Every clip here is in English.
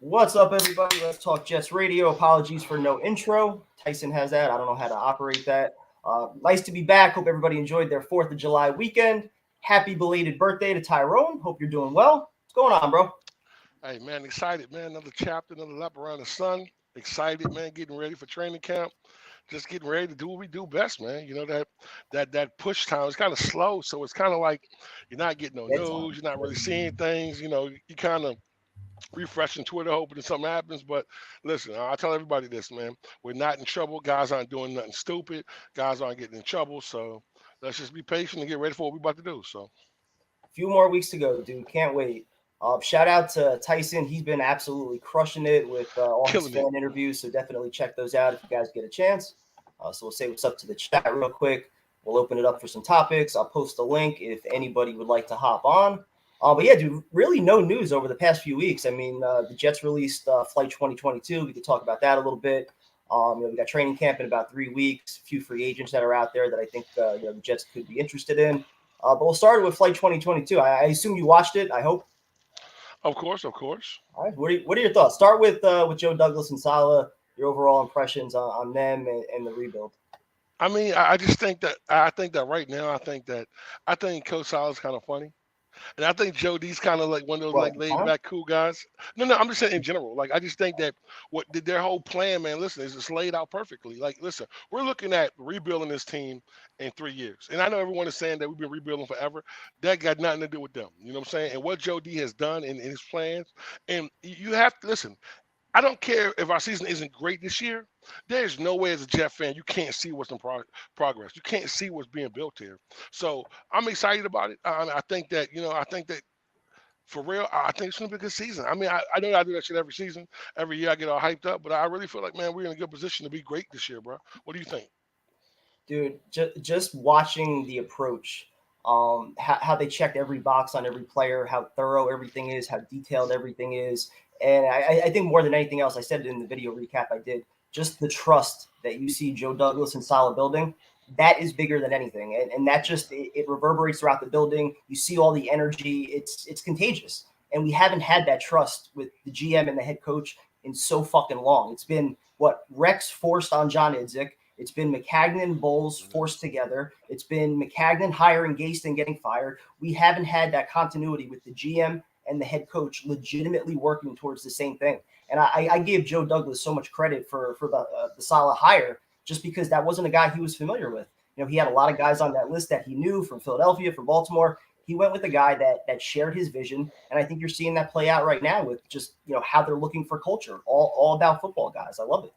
What's up, everybody? Let's talk Jets Radio. Apologies for no intro. Tyson has that. I don't know how to operate that. Nice to be back. Hope everybody enjoyed their 4th of July weekend. Happy belated birthday to Tyrone. Hope you're doing well. What's going on, bro? Hey man, excited man. Another chapter, another lap around the sun. Excited man, getting ready for training camp. Just getting ready to do what we do best, man. You know that push time is kind of slow, so it's kind of like you're not getting no Dead news, time. you're not really seeing things. You kind of refreshing Twitter hoping that something happens. But listen, I tell everybody this, man. We're not in trouble. Guys aren't doing nothing stupid. Guys aren't getting in trouble. So let's just be patient and get ready for what we're about to do. So A few more weeks to go, dude. Can't wait. Shout out to Tyson. He's been absolutely crushing it with all his killing it. fan interviews. So definitely check those out if you guys get a chance. So we'll say what's up to the chat real quick. We'll open it up for some topics. I'll post a link if anybody would like to hop on. But yeah, dude, really no news over the past few weeks. I mean, the Jets released Flight 2022. We could talk about that a little bit. We got training camp in about 3 weeks. A few free agents that are out there that I think the Jets could be interested in. But we'll start with Flight 2022. I assume you watched it. I hope. Of course, of course. All right. What are your thoughts? Start with Joe Douglas and Salah. Your overall impressions on them and the rebuild. I mean, I just think that right now, I think Coach Saleh's kind of funny. And I think Joe D's kind of like one of those What? like laid Huh? back, cool guys. No, I'm just saying in general. Like I just think that their whole plan, man. Listen, is just laid out perfectly. Like, listen, we're looking at rebuilding this team in 3 years, and I know everyone is saying that we've been rebuilding forever. That got nothing to do with them. You know what I'm saying? And what Joe D has done in his plans, and you have to listen. I don't care if our season isn't great this year. There's no way as a Jet fan you can't see what's in progress. You can't see what's being built here. So I'm excited about it. I think that for real, I think it's gonna be a good season. I mean, I know I do that shit every season. Every year I get all hyped up, but I really feel like, man, we're in a good position to be great this year, bro. What do you think? Dude, just watching the approach, how they checked every box on every player, how thorough everything is, how detailed everything is. And I think more than anything else, I said it in the video recap I did, just the trust that you see Joe Douglas and Salah building, that is bigger than anything. And that just, it reverberates throughout the building. You see all the energy, it's contagious. And we haven't had that trust with the GM and the head coach in so fucking long. It's been what Rex forced on John Idzik. It's been McCagnon and Bowles forced together. It's been McCagnon hiring Gase and getting fired. We haven't had that continuity with the GM and the head coach legitimately working towards the same thing. And I gave Joe Douglas so much credit for the Salah hire just because that wasn't a guy he was familiar with. He had a lot of guys on that list that he knew from Philadelphia, from Baltimore. He went with a guy that shared his vision, and I think you're seeing that play out right now with just how they're looking for culture, all about football guys. I love it.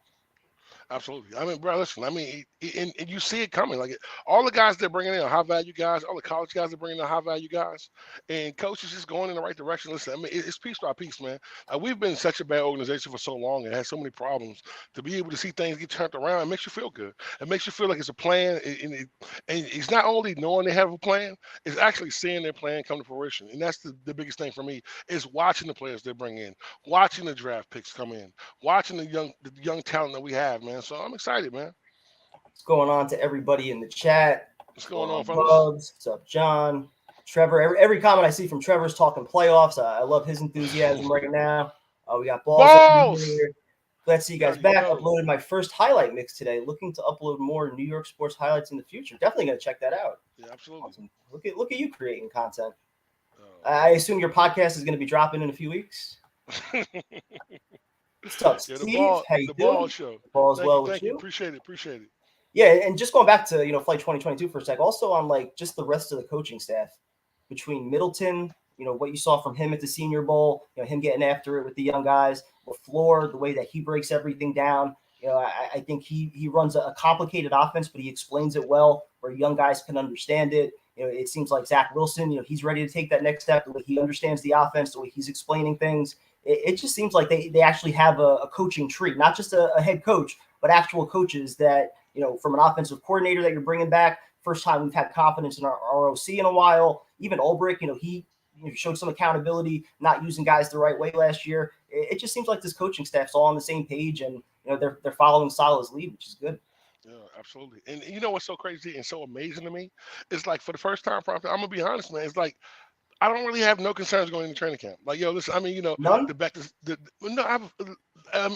Absolutely. I mean, bro, listen. I mean, and you see it coming. Like all the guys they're bringing in are high value guys. All the college guys are bringing in high value guys, and coaches just going in the right direction. Listen, I mean, it's piece by piece, man. We've been such a bad organization for so long and had so many problems. To be able to see things get turned around, it makes you feel good. It makes you feel like it's a plan, and it's not only knowing they have a plan, it's actually seeing their plan come to fruition. And that's the biggest thing for me is watching the players they bring in, watching the draft picks come in, watching the young talent that we have, man. So I'm excited, man. What's going on to everybody in the chat? What's What's going going on, on, fellas? Bubs? What's up, John? Trevor. Every comment I see from Trevor's talking playoffs. I love his enthusiasm right now. We got balls up in Balls. here. Glad to see you There guys you back. go. Uploaded my first highlight mix today. Looking to upload more New York sports highlights in the future. Definitely gonna check that out. Yeah, absolutely. Awesome. Look at you creating content. Oh I assume your podcast is gonna be dropping in a few weeks. man. What's up, Yeah, the Steve? ball, How you the ball doing? show. All is Thank you, well with thank you. you? Appreciate it, appreciate it. Yeah, and just going back to Flight 2022 for a sec, also on like just the rest of the coaching staff between Middleton, what you saw from him at the Senior Bowl, him getting after it with the young guys, LaFleur, the way that he breaks everything down. I think he runs a complicated offense, but he explains it well where young guys can understand it. It seems like Zach Wilson, he's ready to take that next step. The way he understands the offense, the way he's explaining things, it just seems like they actually have a coaching tree, not just a head coach, but actual coaches that from an offensive coordinator that you're bringing back. First time we've had confidence in our ROC in a while. Even Ulbrich, he showed some accountability, not using guys the right way last year. It just seems like this coaching staff's all on the same page, and they're following Salah's lead, which is good. Yeah, absolutely. And you know what's so crazy and so amazing to me? It's like for the first time, I'm gonna be honest, man. It's like I don't really have no concerns going into training camp. Like, yo, listen, I mean, None. the back to no, I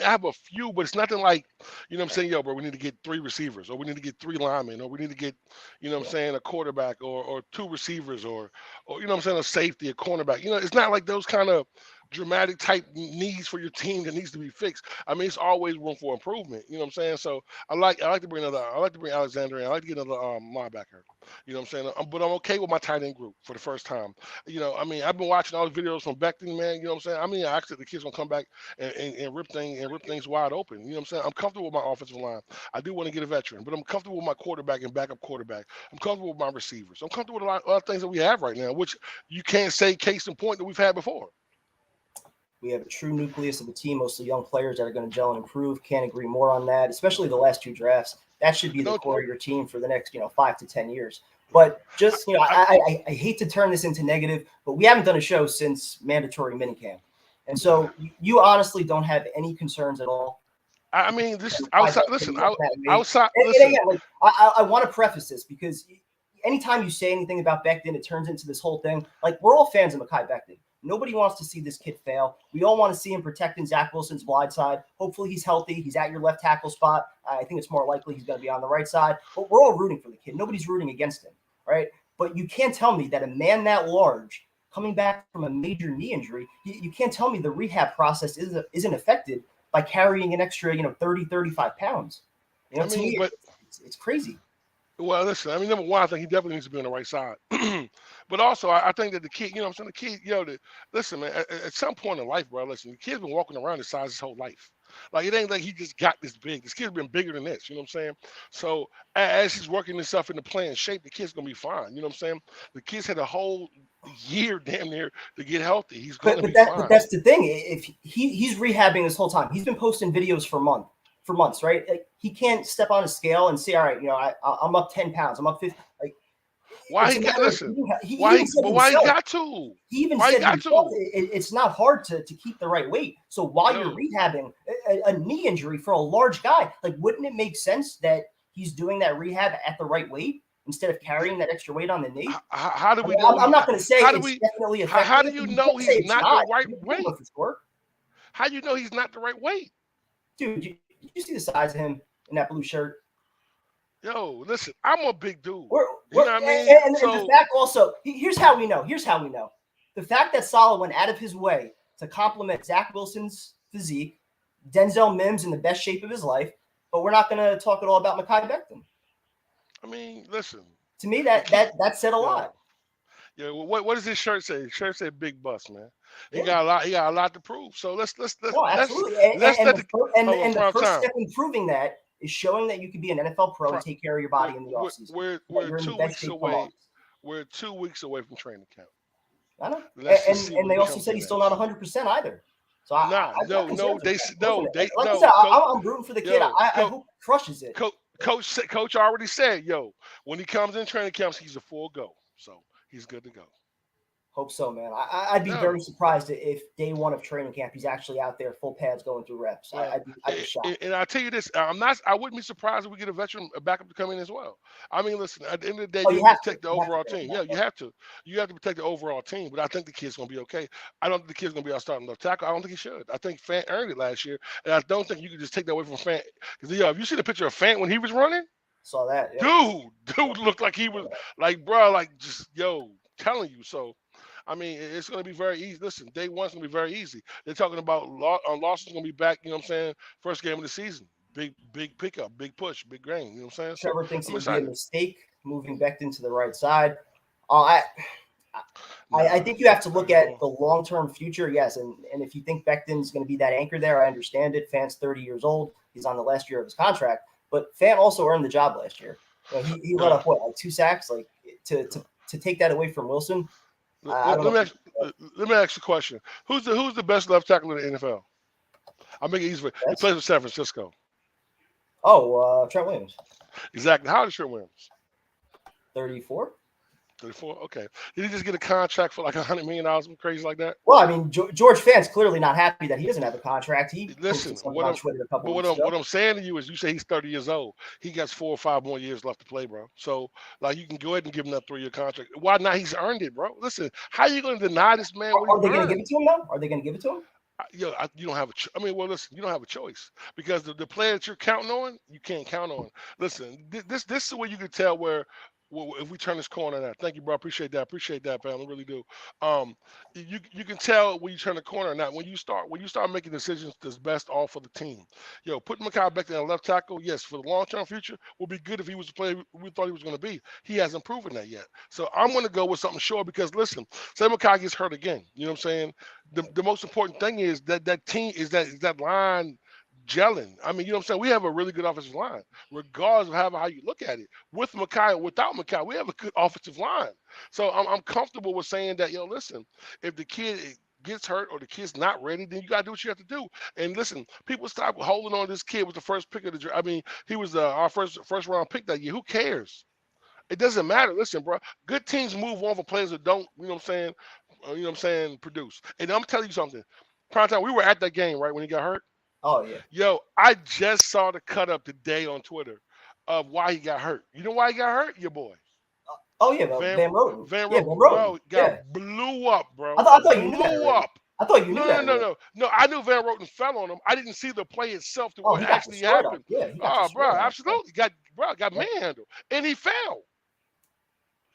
have a few, but it's nothing like, what I'm saying, yo, bro, we need to get 3 receivers, or we need to get 3 linemen, or we need to get, what I'm Yeah. saying, a quarterback, or 2 receivers, or what I'm saying, a safety, a cornerback. It's not like those kind of dramatic type needs for your team that needs to be fixed. I mean, it's always room for improvement. You know what I'm saying? So I like to bring Alexander in. I like to get another linebacker. You know what I'm saying? But I'm okay with my tight end group for the first time. I mean, I've been watching all the videos from Becton, man. You know what I'm saying? I mean, actually, the kids gonna come back and rip things wide open. You know what I'm saying? I'm comfortable with my offensive line. I do want to get a veteran, but I'm comfortable with my quarterback and backup quarterback. I'm comfortable with my receivers. I'm comfortable with a lot of things that we have right now, which you can't say case in point that we've had before. We have a true nucleus of a team, mostly young players that are going to gel and improve. Can't agree more on that, especially the last 2 drafts. That should be the No, core of your team for the next, 5 to 10 years. But just, I, I hate to turn this into negative, but we haven't done a show since mandatory minicamp. And so you honestly don't have any concerns at all. I mean, this is Five outside. Becton Listen, at that weight. outside. And Listen, again, like I want to preface this because anytime you say anything about Becton, it turns into this whole thing. Like we're all fans of Mekhi Becton. Nobody wants to see this kid fail. We all want to see him protecting Zach Wilson's blind side. Hopefully he's healthy. He's at your left tackle spot. I think it's more likely he's going to be on the right side. But we're all rooting for the kid. Nobody's rooting against him, right? But you can't tell me that a man that large coming back from a major knee injury, you can't tell me the rehab process isn't affected by carrying an extra, 30, 35 pounds. I To mean, me, but it's crazy. well, listen. I mean, number one, I think he definitely needs to be on the right side. But also, I think that the kid, what I'm saying, the kid, listen, man. At some point in life, bro, listen, the kid's been walking around this size his whole life. Like it ain't like he just got this big. This kid's been bigger than this. You know what I'm saying? So as he's working himself into playing shape, the kid's gonna be fine. You know what I'm saying? The kid's had a whole year damn near to get healthy. He's gonna be But fine. that's the thing. If he's rehabbing this whole time, he's been posting videos for months, right? Like, he can't step on a scale and say, all right, I'm up 10 pounds, I'm up 50. Like Why it's he a got matter of listen? he Why even he said but why he himself. got to? He even Why he said got himself, to? it's not hard to keep the right weight. So while you're Yo, rehabbing a knee injury for a large guy, like wouldn't it make sense that he's doing that rehab at the right weight instead of carrying that extra weight on the knee? how do I we mean, know I'm he? not going to say How do it's we? definitely How affecting do it, you but you know can't say he's it's not the not. right You don't know weight? for sure. How do you know he's not the right weight? Dude, did you see the size of him in that blue shirt? Yo, listen, I'm a big dude. We're, You we're know what I mean? and the So fact also, here's how we know. Here's how we know. The fact that Salah went out of his way to compliment Zach Wilson's physique, Denzel Mims in the best shape of his life, but we're not going to talk at all about Mekhi Becton. I mean, listen, To me, the kid, that said a lot. yo, what does his shirt say? His shirt said "Big Bus," man. He Yeah. got a lot. He got a lot to prove. So No, absolutely. And, let's and let the the hold on and the prime first time. step in proving that is showing that you can be an NFL pro and Prime, take care of your we're body in the offseason. That we're you're in the two best weeks shape from away. August. We're 2 weeks away from training camp. I know. Let's just see And what they he also comes said in he's still not as. 100% either. So Nah, I've got no, concerns with that. Listen, they like I said, no, coach, I'm rooting for the kid. yo, I hope he crushes it. coach already said, yo, when he comes in training camps, he's a full go. So he's good to go. Hope so, man. I'd be No, very surprised if day one of training camp he's actually out there full pads going through reps. well, I'd be shocked. and I tell you this, I wouldn't be surprised if we get a veteran backup to come in as well. I mean, listen, at the end of the day, Oh, you you have to have to. protect the You have to overall get him team. back Yeah, up. you have to protect the overall team. But I think the kid's gonna be okay. I don't think the kid's gonna be our starting left tackle. I don't think he should. I think Fant earned it last year, and I don't think you can just take that away from Fant. Because if you see the picture of Fant when he was running, Saw that. Yep. dude looked like he was like, bro, like just telling you. So I mean, it's going to be very easy. Listen, day one's going to be very easy. They're talking about Lawson's going to be back. You know what I'm saying? First game of the season, big pickup, big push, big gain. You know what I'm saying? So Trevor thinks it I'm would be a excited. mistake moving Becton to the right side. Uh, I Nah, think you have to look at no. the long term future, yes. And if you think Becton's going to be that anchor there, I understand it. Fant's 30 years old. He's on the last year of his contract. But Fant also earned the job last year. He let No. up like 2 sacks, like to take that away from Wilson. I don't know. Let me ask. Let me ask you a question. Who's the best left tackle in the NFL? I'll make it easy. He That's plays with San Francisco. Trent Williams, Exactly. How old is Trent Williams? 34. 34. Okay. Did he just get a contract for like $100 million, something crazy like that? Well, I mean, George Fant's clearly not happy that he doesn't have a contract. He Listen, posted something on Twitter a couple weeks ago. what I'm saying to you is, you say he's 30 years old. He got 4 or 5 more years left to play, bro. So like, you can go ahead and give him that 3-year contract. Why not? He's earned it, bro. Listen, how you going to deny this man what Are he's they going to give earned? it to him though? Are they going to give it to him? You don't have a. I mean, well, listen, you don't have a choice, because the player that you're counting on, you can't count on. Listen, this is where you can tell where. Well, if we turn this corner now, thank you, bro. Appreciate that, fam. I really do. You can tell when you turn the corner now. When you start making decisions that's best all for the team. Putting Mekhi Becton at left tackle, yes, for the long term future, would be good if he was the player we thought he was going to be. He hasn't proven that yet. So I'm going to go with something sure, because listen, say Mekhi gets hurt again. You know what I'm saying? The most important thing is that team is that line gelling. I mean, you know what I'm saying? We have a really good offensive line, regardless of how you look at it. With Mekhi or without Mekhi, we have a good offensive line. So I'm comfortable with saying that, listen, if the kid gets hurt or the kid's not ready, then you got to do what you have to do. And listen, people stop holding on to this kid with the first pick of the draft. I mean, he was our first round pick that year. Who cares? It doesn't matter. Listen, bro, good teams move on for players that don't, produce. And I'm telling you something. Prime time, we were at that game, right, when he got hurt. Oh yeah. Yo, I just saw the cut up today on Twitter of why he got hurt. You know why he got hurt? Your boy. Oh yeah, Van Van Roten. Van Yeah, Roten, Van Roten. bro, got Yeah. blew up, I bro. thought you knew that Blew already. up. I thought you knew No, that no, no, already. no, no. I knew Van Roten fell on him. I didn't see the play itself to Oh, what he got actually destroyed on. happened. Yeah, he got Oh, bro, destroyed on. absolutely. Got Yeah. manhandled. And he fell.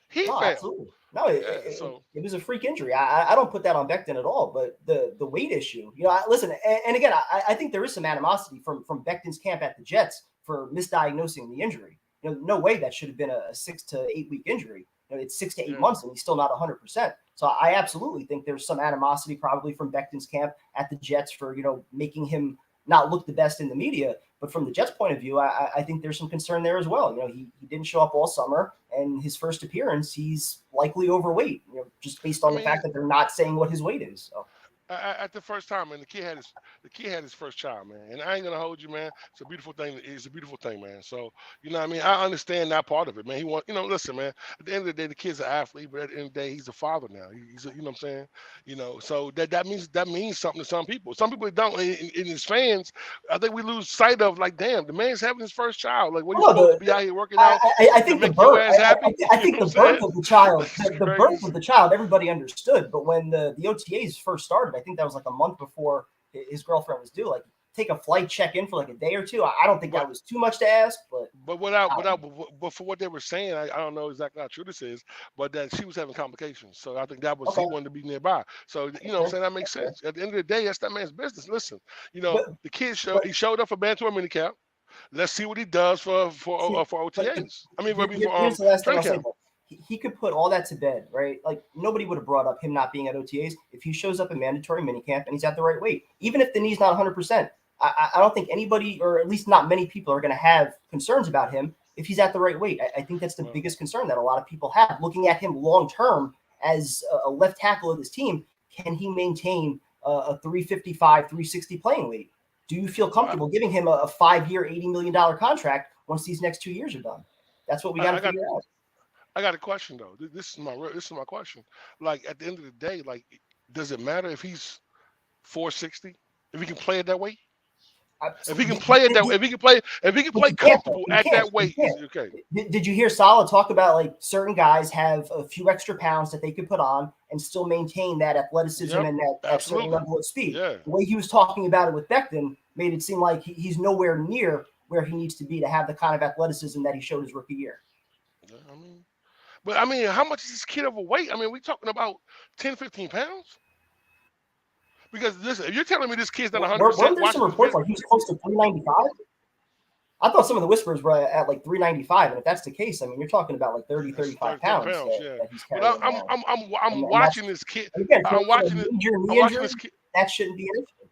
He No, fell. absolutely. No, Yeah, so it was a freak injury. I don't put that on Becton at all, but the weight issue, listen, and again, I think there is some animosity from Becton's camp at the Jets for misdiagnosing the injury. No way that should have been a 6 to 8 week injury. It's 6 to 8 yeah. months and he's still not 100%. So I absolutely think there's some animosity probably from Becton's camp at the Jets for, making him not look the best in the media. But from the Jets' point of view, I think there's some concern there as well. He didn't show up all summer, and his first appearance, he's likely overweight. Just based I on the mean, fact that they're not saying what his weight is. So. at the first time, man, the kid had his first child, man. And I ain't gonna hold you, man. It's a beautiful thing. It's a beautiful thing, man. So what I mean. I understand that part of it, man. He want, listen, man. At the end of the day, the kid's an athlete, but at the end of the day, he's a father now. He's a, you know what I'm saying. So that means something to some people. Some people don't. In his fans, I think we lose sight of, like, damn, the man's having his first child. Like, what, he's Well, supposed to be out here working out I to think the make your birth. ass happy. I You know think what the I'm saying? birth of the child, It's the birth of crazy. the child, everybody understood. But when the OTAs first started, I think that was like a month before his girlfriend was due. Like, take a flight, check in for like a day or two. I don't think that But was too much to ask. But but for what they were saying, I don't know exactly how true this is, but that she was having complications. So I think that was, okay, he wanted to be nearby. So what I'm saying, that makes okay. sense. At the end of the day, that's that man's business. Listen, But the kid but he showed up for Bantam minicamp. Let's see what he does for see, but OTAs. I mean, for here's the last thing training I'll say. camp. He could put all that to bed, right? Like, nobody would have brought up him not being at OTAs if he shows up in mandatory minicamp and he's at the right weight, even if the knee's not 100%. I don't think anybody, or at least not many people, are going to have concerns about him if he's at the right weight. I think that's the Well, biggest concern that a lot of people have looking at him long term as a left tackle of this team. Can he maintain a 355, 360 playing weight? Do you feel well, comfortable giving him a 5-year, $80 million contract once these next 2 years are done? That's what we got I, to I got figure out. I got a question though. This is my question. Like, at the end of the day, like, does it matter if he's 460? If he can play it that way? If So he can play it that way, if he can but play you can't though. comfortable You at can't. that You weight, is can't. okay. Did you hear Salah talk about, like, certain guys have a few extra pounds that they could put on and still maintain that athleticism Yep, and that certain absolutely. level of speed? Yeah. The way he was talking about it with Becton made it seem like he's nowhere near where he needs to be to have the kind of athleticism that he showed his rookie year. Yeah, I mean, how much is this kid overweight? I mean, we talking about 10, 15 pounds? Because listen, if you're telling me this kid's not Weren't 100% there some watching this reports video, like he was close to 395? I thought some of the whispers were at like 395, and if that's the case, I mean, you're talking about like 30, that's 35 30 pounds pounds, yeah. that he's But carrying now. I'm And that's, watching this kid. and again, I'm for a watching it. major I'm knee watching injury, this kid. that shouldn't be an issue.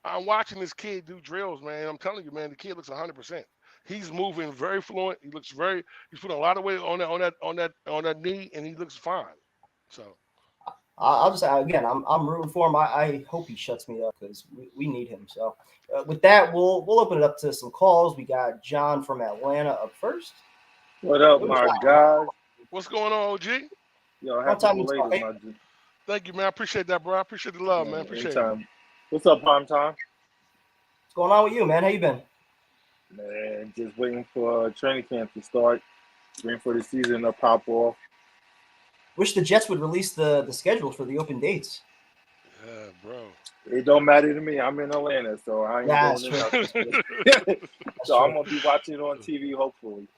I'm watching this kid do drills, man. I'm telling you, man, the kid looks 100%. He's moving very fluent. He looks very. He's putting a lot of weight on that knee, and he looks fine. So I'll just say again, I'm rooting for him. I hope he shuts me up because we need him. So with that, we'll open it up to some calls. We got John from Atlanta up first. What up, What do we my got? guys? What's going on, OG? Yo, Long happy time no talk. belated, Hey, my G. Thank you, man. I appreciate that, bro. I appreciate the love, man. Appreciate it. Anytime. What's up, Prime Time? what's going on with you, man? How you been? Man, just waiting for training camp to start. Waiting for the season to pop off. Wish the Jets would release the schedules for the open dates. Yeah, bro. It don't matter to me. I'm in Atlanta, so I ain't Yeah, going that's to true. nothing. That's So I'm true. gonna be watching it on TV, hopefully.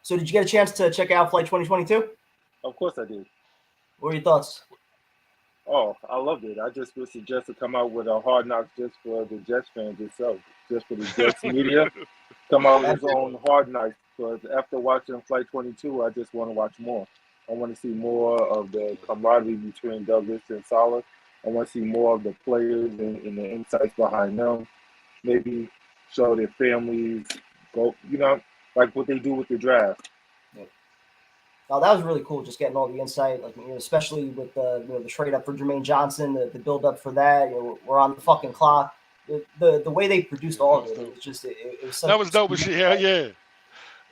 So, did you get a chance to check out Flight 2022? Of course I did. What were your thoughts? Oh, I loved it. I just wish the Jets would come out with a hard knock just for the Jets fans itself, just for the Jets media. Come out with Yeah, his own bro. hard knocks. Because after watching Flight 22, I just want to watch more. I want to see more of the camaraderie between Douglas and Salah. I want to see more of the players and the insights behind them. Maybe show their families, go, like what they do with the draft. Oh, that was really cool. Just getting all the insight, like especially with the trade up for Jermaine Johnson, the build up for that. We're on the fucking clock. The way they produced Yeah, that all of was it, dope. it was just it was such That was dope as shit. Hell yeah.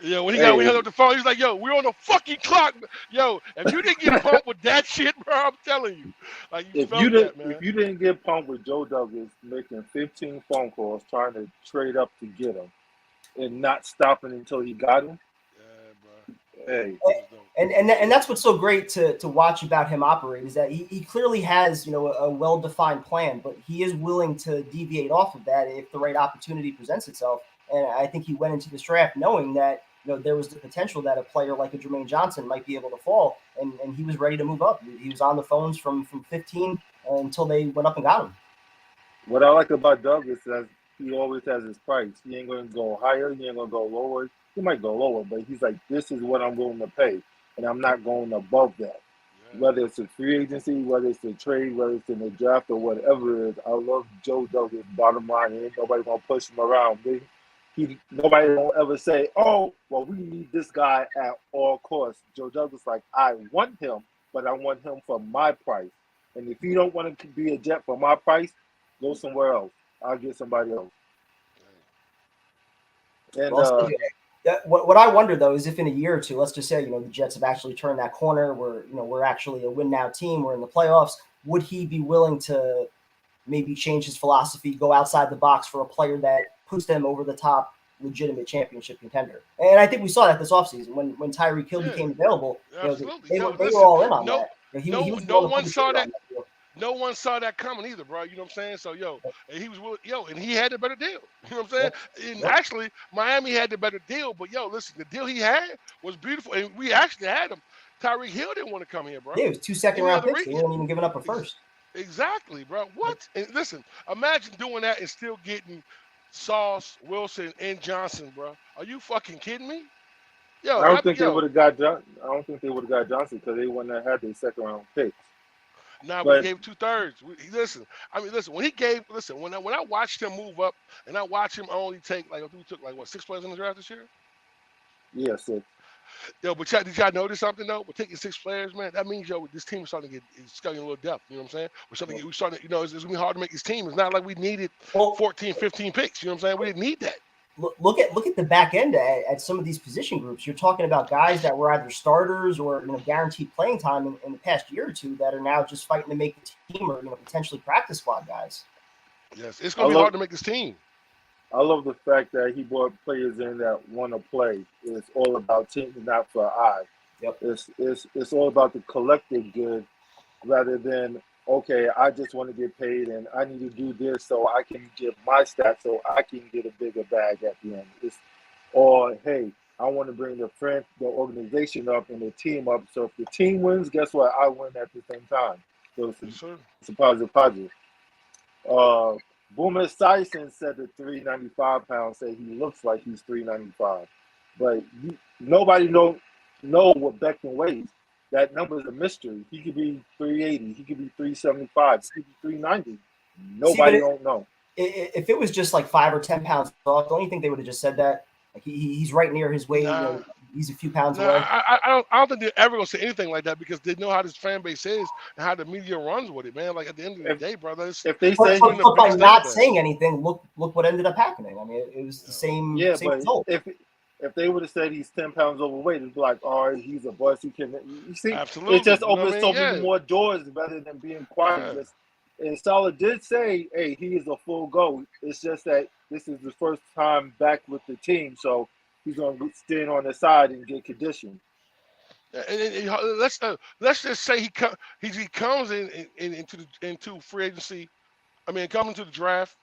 Yeah, when he Hey, hung up the phone, he's like, "Yo, we're on the fucking clock." Yo, if you didn't get pumped with that shit, bro, I'm telling you, like you felt that, if man. you didn't get pumped with Joe Douglas making 15 phone calls trying to trade up to get him and not stopping until he got him, Yeah, bro, hey, that was dope. and that's what's so great to watch about him operate is that he clearly has a well defined plan, but he is willing to deviate off of that if the right opportunity presents itself. And I think he went into this draft knowing that there was the potential that a player like a Jermaine Johnson might be able to fall, and he was ready to move up. He was on the phones from 15 until they went up and got him. what I like about Douglas is he always has his price. He ain't going to go higher. He ain't going to go lower. He might go lower, but he's like, this is what I'm willing to pay, and I'm not going above that. Yeah, Whether it's a free agency, whether it's a trade, whether it's in the draft or whatever it is, I love Joe Douglas. Bottom line, ain't nobody gonna push him around. Nobody gonna ever say, "Oh, well, we need this guy at all costs." Joe Douglas, like, I want him, but I want him for my price. And if you don't want to be a Jet for my price, go somewhere else. I'll get somebody else. And Well said. What I wonder though is if in a year or two, let's just say the Jets have actually turned that corner, we're actually a win now team, we're in the playoffs. Would he be willing to maybe change his philosophy, go outside the box for a player that puts them over the top, legitimate championship contender? And I think we saw that this offseason when Tyreek Hill yeah, became available. absolutely. They Yo, were listen, all in on no, that. He no, was no willing to pull one the saw trigger that. on that deal. No one saw that coming either, bro. You know what I'm saying? So, yo, and he was willing, and he had the better deal. You know what I'm Yep. saying? And Yep. actually, Miami had the better deal, but yo, listen, the deal he had was beautiful, and we actually had him. Tyreek Hill didn't want to come here, bro. Yeah, it was two second Any round other picks. They reason? weren't even giving up a first. Exactly, bro. What? And listen, imagine doing that and still getting Sauce, Wilson, and Johnson, bro. Are you fucking kidding me? I Yo, don't that think they would yo, have got I don't think they would have got Johnson because they wouldn't have had their second round picks. nah, we But gave 2/3. Listen, I mean, listen. When he gave, listen, when I watched him move up, and I watched him only take like we took like what 6 players in the draft this year. yes, Yo, but did y'all notice something though? We're taking 6 players, man. That means yo, this team is starting to it's starting a little depth. You know what I'm saying? We starting, it's gonna be hard to make this team. It's not like we needed Well, 14, 15 picks. You know what I'm saying? We didn't need that. look at the back end at some of these position groups. You're talking about guys that were either starters or guaranteed playing time in the past year or two that are now just fighting to make the team or potentially practice squad guys. Yes, it's I gonna be love hard to make this team. I love the fact that he brought players in that want to play. It's all about team, not for I. Yep. It's all about the collective good rather than okay. I just want to get paid and I need to do this so I can get my stats so I can get a bigger bag at the end. Or hey, I want to bring the organization up and the team up. So if the team wins, guess what? I win at the same time. So Yes, sir. it's a positive, positive. Uh, Boomer Sison said the 395 pounds say he looks like he's 395, but nobody know what Becton weighs. That number is a mystery. He could be 380. He could be 375. He could be 390. See, but Nobody don't know. if it was just like 5 or 10 pounds off, don't you think they would have just said that? Like he's right near his weight. Nah, He's a few pounds nah. away. I don't think they're ever gonna say anything like that because they know how this fan base is and how the media runs with it, man. Like at the end of the If day, brother, it's, if they But, say it's but, putting a but big by stamp not there. saying anything, look what ended up happening. I mean, it was the Yo, same yeah, same but result. If they would have said he's 10 pounds overweight, it'd be like, oh, he's a bust. He can. You see, it Absolutely. just You know what opens I so mean? many Yeah. more doors rather than being quiet. Yeah. Just and Salah did say, hey, he is a full go. It's just that this is the first time back with the team, so he's gonna stand on the side and get conditioned. Let's just say he comes into free agency. I mean, coming to the draft.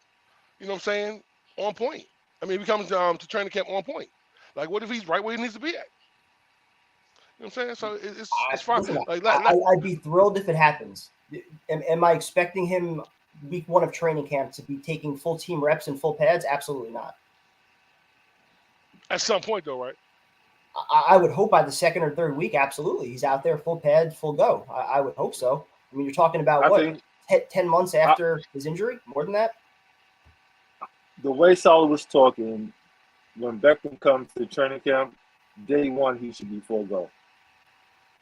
You know what I'm saying? On point. I mean, he comes to training camp on point. Like, what if he's right where he needs to be at? You know what I'm saying? So it's fine. Listen, Like, I'd be thrilled if it happens. Am I expecting him week 1 of training camp to be taking full team reps and full pads? Absolutely not. at some point though, right? I would hope by the second or third week, absolutely, he's out there full pad, full go. I would hope so. I mean, you're talking about I what, think 10 months I, after his injury? More than that? the way Salah was talking, when Beckham comes to training camp, day one he should be full go.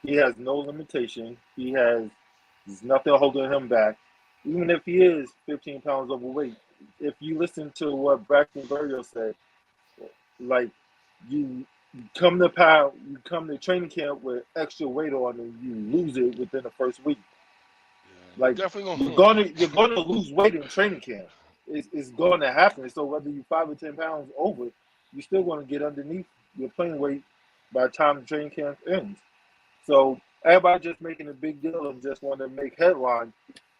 He has no limitation. There's nothing holding him back. Even if he is 15 pounds overweight, if you listen to what Braxton Berrios said, like you you come to training camp with extra weight on and you lose it within the first week. Yeah, you Like definitely you're gonna. gonna lose weight in training camp. It's going to happen. So whether you're 5 or 10 pounds over, you're still going to get underneath your playing weight by the time the training camp ends. So everybody just making a big deal and just want to make headline.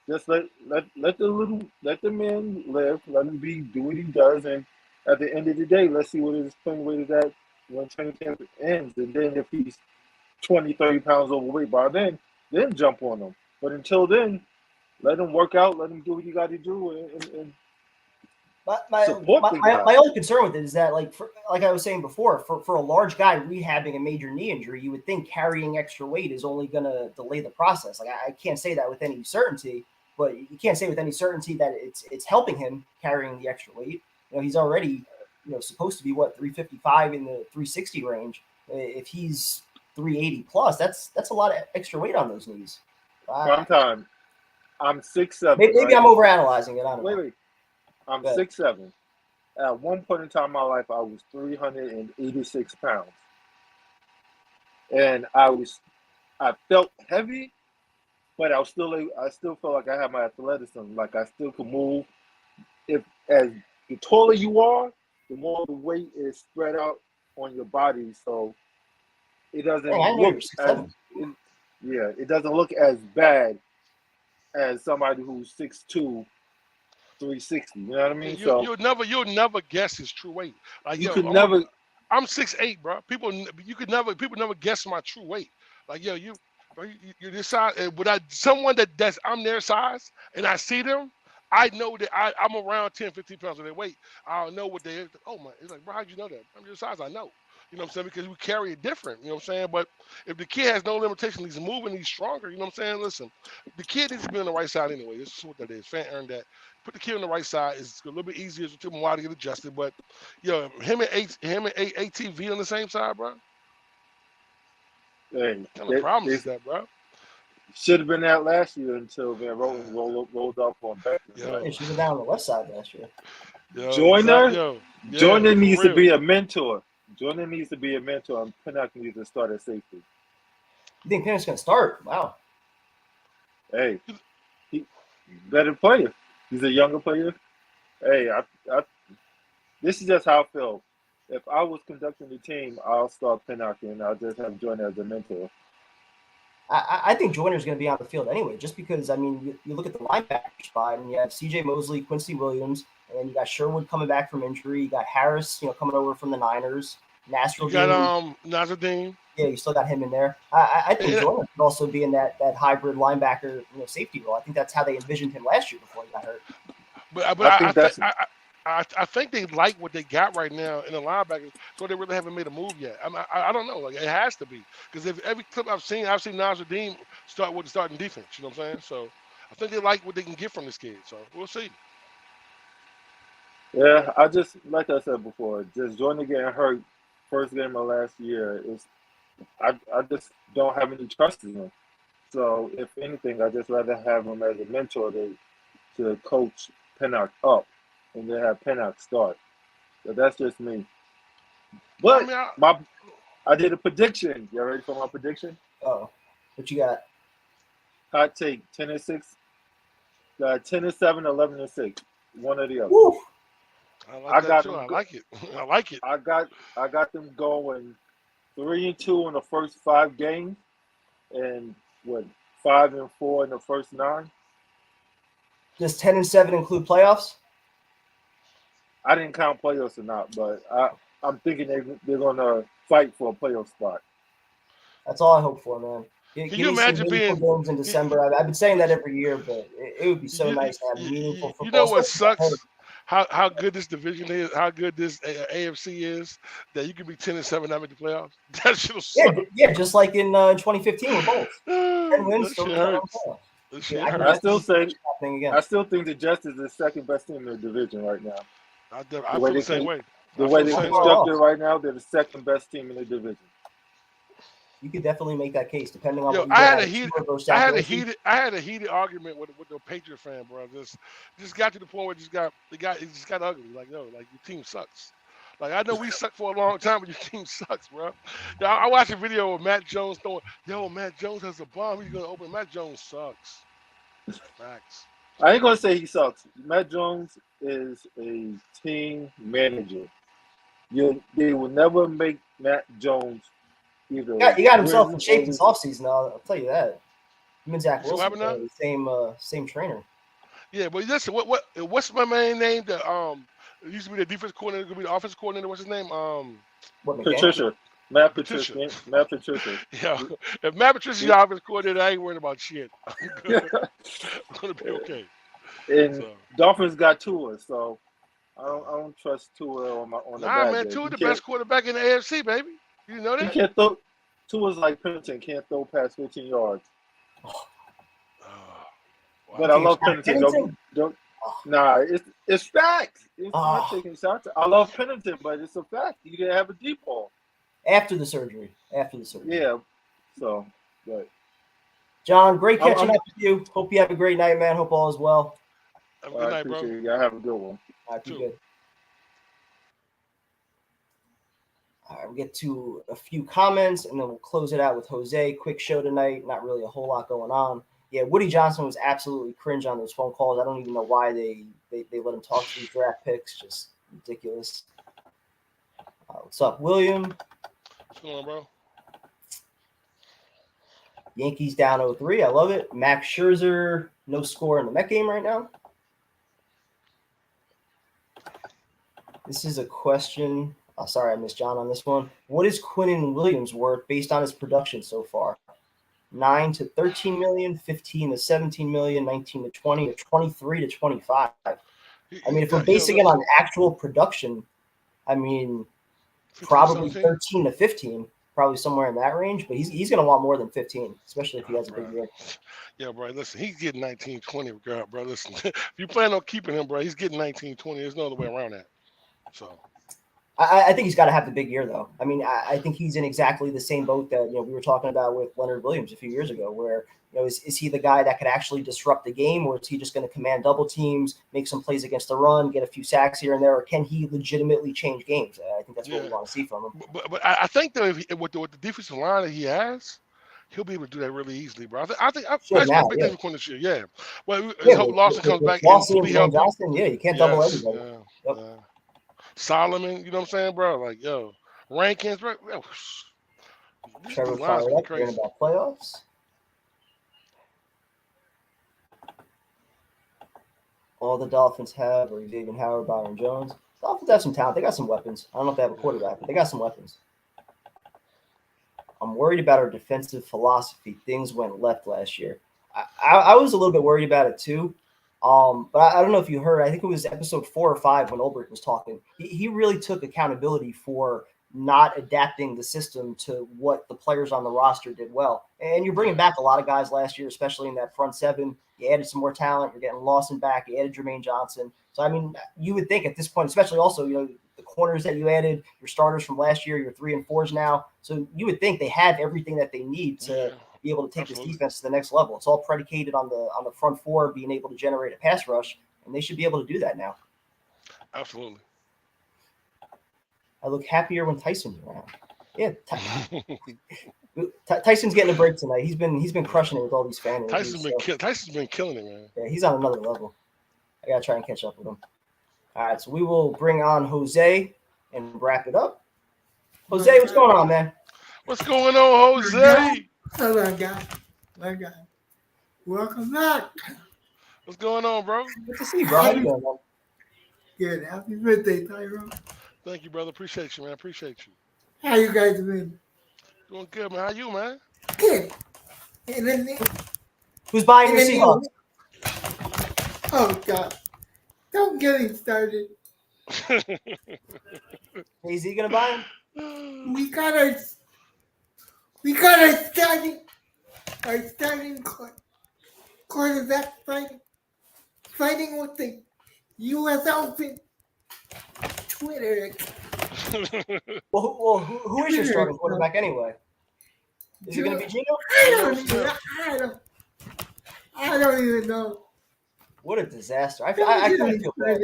Just let the man live. Let him do what he does, and at the end of the day, let's see what his playing weight is at when training camp ends. And then if he's 20, 30 pounds overweight by then jump on him. But until then, let him work out. Let him do what he got to do, and My, my, support my, the my, guy. my only concern with it is that, like I was saying before, for a large guy rehabbing a major knee injury, you would think carrying extra weight is only going to delay the process. Like I can't say that with any certainty, but you can't say with any certainty that it's helping him carrying the extra weight. He's already supposed to be what 355 in the 360 range. If he's 380 plus, that's a lot of extra weight on those knees. Prime time. I'm 6'7", Maybe right? I'm overanalyzing it. I don't know. Wait. I'm But 6'7". At one point in time in my life, I was 386 pounds, and I felt heavy, but I still felt like I had my athleticism. Like I still could move. If as the taller you are, the more the weight is spread out on your body, so it dang, I doesn't know you look were as 6'7". it, yeah, it doesn't look as bad as somebody who's 6'2", 360. You know what I Yeah, mean? you So you'll never guess his true weight. Like you yo, could never. I'm 6'8", bro. People never guess my true weight. Like yo, bro, you're this size. Without someone that's I'm their size and I see them, I know that I'm around 10, 15 pounds of their weight. I don't know what they. Oh my, it's like bro, how'd you know that? I'm your size. I know. You know what I'm saying? Because we carry it different. You know what I'm saying? But if the kid has no limitation, he's moving, he's stronger. You know what I'm saying? Listen, the kid needs to be on the right side anyway. This is what that is. Fan earned that. Put the kid on the right side. It's a little bit easier to him while to get adjusted. But yo, him and ATV on the same side, bro. Hey, What kind of it, problems is it that, bro? should have been that last year until Van Roten rolled up on Beckham. But It Yo, should have been down on the left side last year. yo, exactly. Joyner, Yo, yeah, Joyner for needs to real. be a mentor. Joyner needs to be a mentor, and Pinnock needs to start at safety. You think Pinnock's going to start? Wow. Hey, he better player. He's a younger player. Hey, I this is just how I feel. If I was conducting the team, I'll start Pinnock and I'll just have Joyner as a mentor. I think Joyner's going to be on the field anyway, just because, I mean, you look at the linebacker spot, and you have C.J. Mosley, Quincy Williams, and then you got Sherwood coming back from injury. You got Harris, coming over from the Niners. You got Nasruddin, Nazardine. yeah, you still got him in there. I think And, Joyner could also be in that hybrid linebacker, safety role. I think that's how they envisioned him last year before he got hurt. but I I think think that's I think they like what they got right now in the linebackers, so they really haven't made a move yet. I don't know. Like it has to be because if every clip I've seen Nazardine start with the starting defense. You know what I'm saying? So I think they like what they can get from this kid. So we'll see. yeah. I just like I said before, just Joyner getting hurt first game of last year is I just don't have any trust in him. So if anything, I just rather have him as a mentor to coach Pinnock up, and then have Pinnock start. But that's just me. But I mean, I did a prediction. You ready for my prediction? Oh, what you got? Hot take 10-6, 10-7, 11-6. One or the other. Woo. I like I that got too. them. I like it. I like it. I got them going 3-2 in the first 5 games, and what 5-4 in the first 9. Does 10-7 include playoffs? I didn't count playoffs or not, but I'm thinking they're gonna fight for a playoff spot. That's all I hope for, man. Can Give you me some imagine meaningful being? games in December. I've been saying that every year, but it would be so nice to have meaningful You football, know what especially at home. sucks? How good this division is, how good this AFC is, that you can be 10-7 not make the playoffs. That shit'll suck. Yeah, just like in 2015 with Bulls. 10 wins, That still shit in the hurts. playoffs. That Yeah, shit I can I hurts. still definitely see say it happening again. I still think the Jets is the second best team in the division right now. I feel the same way. The I way feel the they're Not same far way. constructed off. right now, they're the second best team in the division. You could definitely make that case, depending on Yo, what you get out of Tua versus Zach Wilson. I had a heated argument with the Patriot fan, bro. Just got to the point where it just got ugly. Like, yo, like your team sucks. Like, I know we sucked for a long time, but your team sucks, bro. Yeah, I watched a video of Matt Jones throwing. Yo, Matt Jones has a bomb. He's gonna open. Matt Jones sucks. Facts. I ain't gonna say he sucks. Matt Jones is a team manager. They will never make Matt Jones either He got himself win in or shape this lose. offseason. I'll tell you that. Him and Zach You see what Wilson happened are now? the same trainer. Yeah, but listen, what's my man name? That it used to be the defense coordinator, gonna be the offense coordinator. What's his name? What, McDaniel? Patricia, Matt Patricia. Patricia, Matt Patricia. Yeah, if Matt Patricia's the offense coordinator, I ain't worried about shit. I'm good. I'm gonna be okay. And So, Dolphins got Tua, so I don't trust Tua on the nah, bad man, day. Tua the best quarterback in the AFC, baby. You know He that? can't throw. Tua's like Pennington, can't throw past 15 yards. Oh, But wow. I You take a love shot at Pennington. Pennington? Don't. Nah, it's facts. It's not Oh, taking shots. I love Pennington, but it's a fact. He didn't have a deep ball. after the surgery. Yeah. So, but John, great I'm, catching I'm, up with you. Hope you have a great night, man. Hope all is well. Have a I good night, bro. appreciate it. Y'all have a good one. All right, be Too. good. All right, we'll get to a few comments and then we'll close it out with Jose. Quick show tonight. Not really a whole lot going on. Yeah, Woody Johnson was absolutely cringe on those phone calls. I don't even know why they let him talk to these draft picks. Just ridiculous. What's up, William? What's going on, bro? Yankees down 0-3. I love it. Max Scherzer, no score in the Met game right now. This is a question. Sorry, I missed John on this one. What is Quinnen Williams worth based on his production so far? 9 to 13 million, 15 to 17 million, 19 to 20 to 23 to 25. I mean, if we're basing it on actual production, I mean, probably 13 to 15, probably somewhere in that range. But he's going to want more than 15, especially if he has a big year. Yeah, bro. Listen, he's getting 19, 20, bro. Listen, if you plan on keeping him, bro, he's getting 19, 20. There's no other way around that. So. I think he's got to have the big year, though. I mean, I think he's in exactly the same boat that we were talking about with Leonard Williams a few years ago, where is he the guy that could actually disrupt the game, or is he just going to command double teams, make some plays against the run, get a few sacks here and there, or can he legitimately change games? I think that's what we want to see from him. But I think that with the defensive line that he has, he'll be able to do that really easily, bro. I expect big things from this year. Yeah. Well, I hope Lawson comes back and fully healthy. Johnson, yeah, you can't double everybody. Yeah, yeah. Solomon, you know what I'm saying, bro? Like, yo, Rankins, bro. Trevor fired up during about playoffs. All the Dolphins have, or Xavier Howard, Byron Jones. Dolphins have some talent. They got some weapons. I don't know if they have a quarterback, but they got some weapons. I'm worried about our defensive philosophy. Things went left last year. I was a little bit worried about it too. But I don't know if you heard. I think it was episode 4 or 5 when Ulbrich was talking. He really took accountability for not adapting the system to what the players on the roster did well. And you're bringing back a lot of guys last year, especially in that front seven. You added some more talent. You're getting Lawson back. You added Jermaine Johnson. So, I mean, you would think at this point, especially also, the corners that you added, your starters from last year, your 3 and 4s now. So you would think they have everything that they need to be able to take this defense to the next level. It's all predicated on the front four being able to generate a pass rush, and they should be able to do that now. Absolutely. I look happier when Tyson's around. Yeah, Tyson's getting a break tonight. He's been crushing it with all these fan interviews. Tyson's been killing it, man. Yeah, he's on another level. I gotta try and catch up with him. All right, so we will bring on Jose and wrap it up. Jose, what's going on, man? What's going on, Jose? Hello, guys. My God. Welcome back. What's going on, bro? Good to see you, bro. How you doing, man? Good. Happy birthday, Tyrone. Thank you, brother. Appreciate you, man. Appreciate you. How you guys been? Doing good, man. How you, man? Good. And then, Who's buying your Seahawks? Oh, God. Don't get me started. Is he gonna buy him? We got our starting quarterback fighting with the U.S. Open Twitter. Well, who is your starting quarterback anyway? Is it gonna be Gino? I don't even know. What a disaster! I kind of feel bad.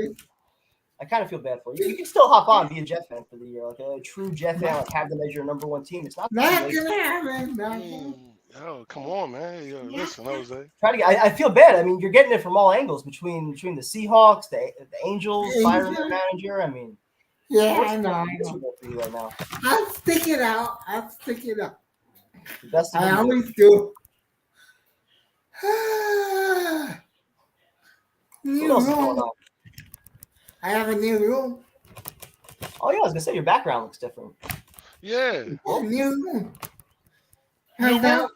I kind of feel bad for you. You can still hop on, be a Jet fan for the year, like a true Jet fan, like have them as your number one team. It's not gonna happen. Oh, come on, man. Yo, listen, Jose. I feel bad. I mean, you're getting it from all angles between the Seahawks, the Angels, firing their manager. I mean, yeah, I know. For you right now. I'll stick it out. The best I always do. What else is going on? I have a new room. Oh yeah, I was gonna say your background looks different. Yeah. A new room. About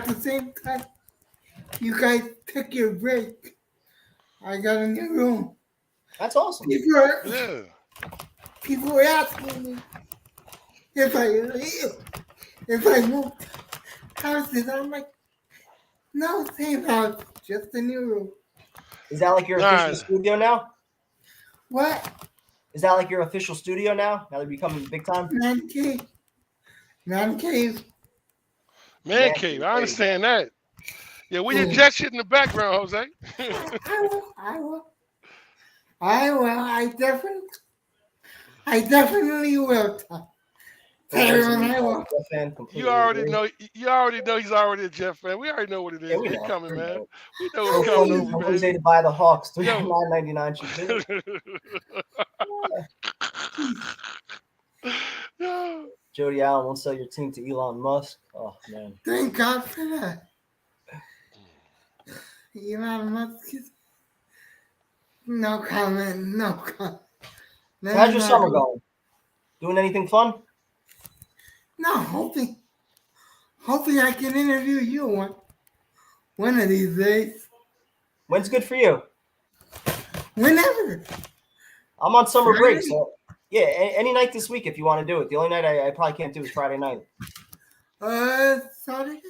the same time you guys took your break, I got a new room. That's awesome. People were asking me if I moved houses. I'm like, no, same house, just a new room. Is that like your official studio now? What? Is that like your official studio now? Now they're becoming big time? Man cave. Man cave. I understand that. Yeah, we your jet shit in the background, Jose. I will. I definitely will. I will. You already know he's already a Jet fan. We already know what it is. We're coming, man. We know what's coming over, man. Jose to buy the Hawks, $39.99. Jody Allen won't sell your team to Elon Musk. Oh man! Thank God for that. Elon Musk is no comment. No comment. So how's your summer going? Doing anything fun? No, hoping I can interview you one of these days. When's good for you? Whenever. I'm on summer break, so yeah, any night this week if you want to do it. The only night I probably can't do is Friday night. Saturday?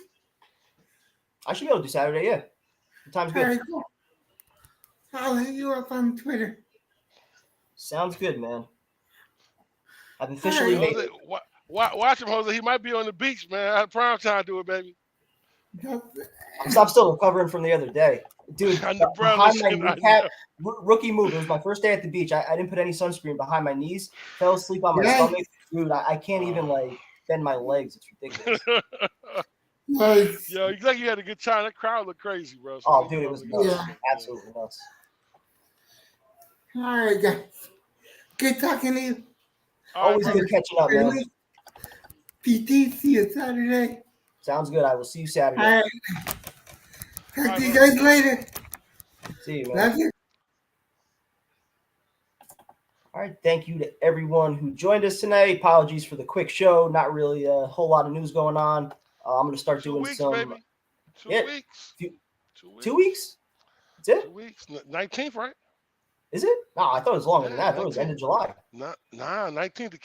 I should be able to do Saturday, yeah. What time's good? Very cool. I'll hit you up on Twitter. Sounds good, man. I've officially made it. Watch him, Jose. He might be on the beach, man. At prime time, do it, baby. I'm still recovering from the other day. Dude, behind my kneecap, rookie move. It was my first day at the beach. I didn't put any sunscreen behind my knees. Fell asleep on my stomach. Dude, I can't even bend my legs. It's ridiculous. Nice. Yo, you like you had a good time. That crowd looked crazy, bro. So dude, it was nuts. Yeah. Absolutely nuts. All right, guys. Good talking to you. Always good catching up, man. PT, see you Saturday. Sounds good. I will see you Saturday. All right. Talk to you guys later. See you, man. Love you. All right. Thank you to everyone who joined us tonight. Apologies for the quick show. Not really a whole lot of news going on. I'm going to start doing some. Baby. 2 weeks. 2 weeks? That's it? 2 weeks. 19th, right? Is it? No, I thought it was longer than that. I thought it was end of July. Nah, 19th.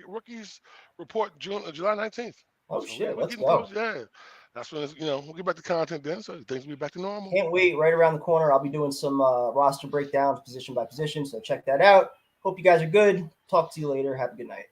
Rookies report July 19th. Oh, so shit. Let's go. Close, yeah. That's when we'll get back to content then, so things will be back to normal. Can't wait. Right around the corner, I'll be doing some roster breakdowns, position by position, so check that out. Hope you guys are good. Talk to you later. Have a good night.